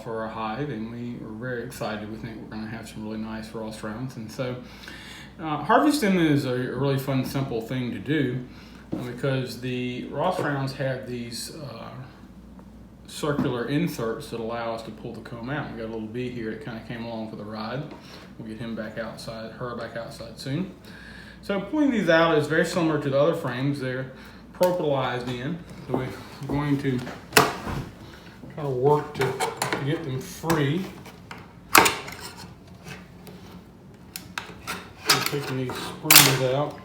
for our hive, and we were very excited. We think we're going to have some really nice Ross rounds. And so harvesting is a really fun, simple thing to do because the Ross rounds have these circular inserts that allow us to pull the comb out. We got a little bee here that kind of came along for the ride. We'll get him back outside, her back outside soon. So pulling these out is very similar to the other frames. They're propolysed in. So we're going to kind of work to get them free. We're taking these springs out.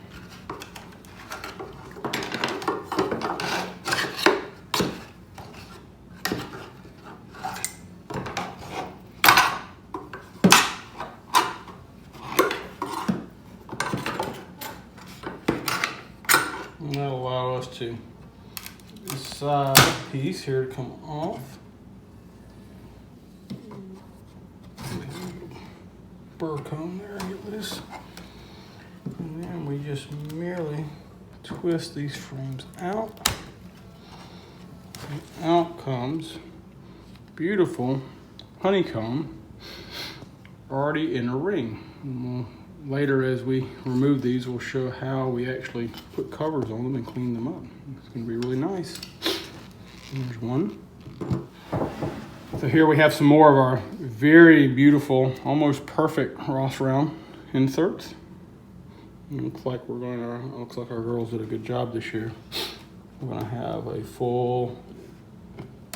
And that'll allow us to this side piece here to come off. Burr comb there, get this. And then we just merely twist these frames out. And out comes beautiful honeycomb already in a ring. Later, as we remove these, we'll show how we actually put covers on them and clean them up. It's going to be really nice. There's one. So here we have some more of our very beautiful, almost perfect Ross round inserts. It looks like our girls did a good job this year. We're going to have a full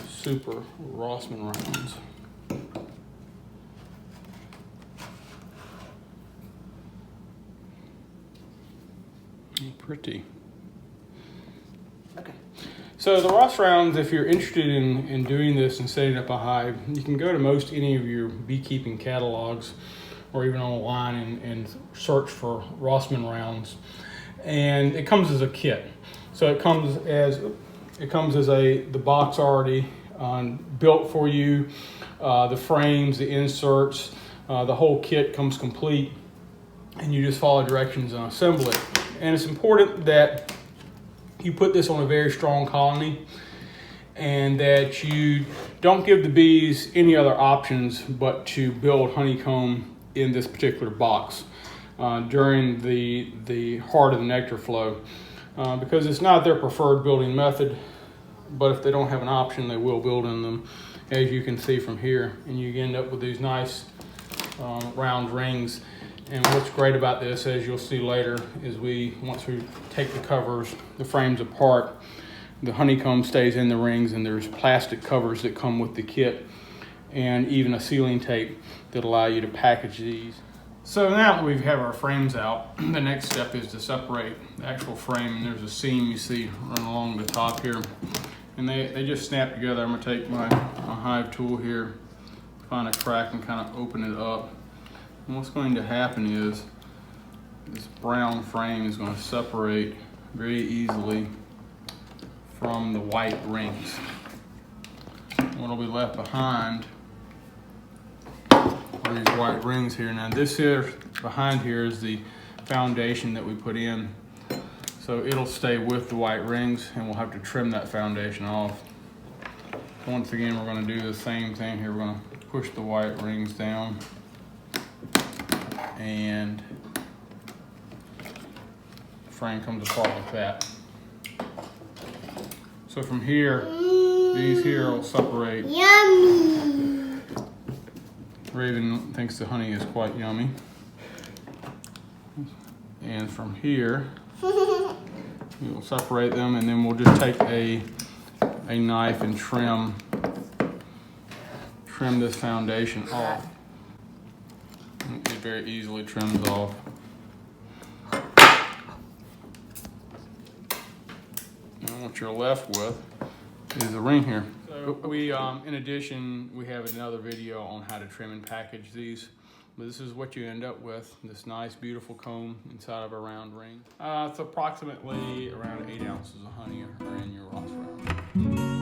super Rossman rounds. Pretty. Okay. So the Ross rounds, if you're interested in doing this and setting up a hive, you can go to most any of your beekeeping catalogs or even online and search for Rossman rounds. And it comes as a kit. So it comes as the box already built for you, the frames, the inserts, the whole kit comes complete, and you just follow directions and assemble it. And it's important that you put this on a very strong colony and that you don't give the bees any other options but to build honeycomb in this particular box during the heart of the nectar flow because it's not their preferred building method, but if they don't have an option, they will build in them, as you can see from here. And you end up with these nice round rings. And what's great about this, as you'll see later, is once we take the covers, the frames apart, the honeycomb stays in the rings, and there's plastic covers that come with the kit, and even a sealing tape that allow you to package these. So now that we have our frames out, the next step is to separate the actual frame. And there's a seam you see running along the top here, and they just snap together. I'm gonna take my hive tool here, find a crack, and kind of open it up. And what's going to happen is this brown frame is going to separate very easily from the white rings. What will be left behind are these white rings here. Now this here behind here is the foundation that we put in. So it'll stay with the white rings, and we'll have to trim that foundation off. Once again, we're going to do the same thing here. We're going to push the white rings down, and the frame comes apart like that. So from here, these here will separate. Yummy! Raven thinks the honey is quite yummy. And from here, we'll separate them, and then we'll just take a knife and trim this foundation off. It very easily trims off. And what you're left with is the ring here. So we, in addition, we have another video on how to trim and package these. But this is what you end up with, this nice, beautiful comb inside of a round ring. It's approximately around 8 ounces of honey are in your Ross round.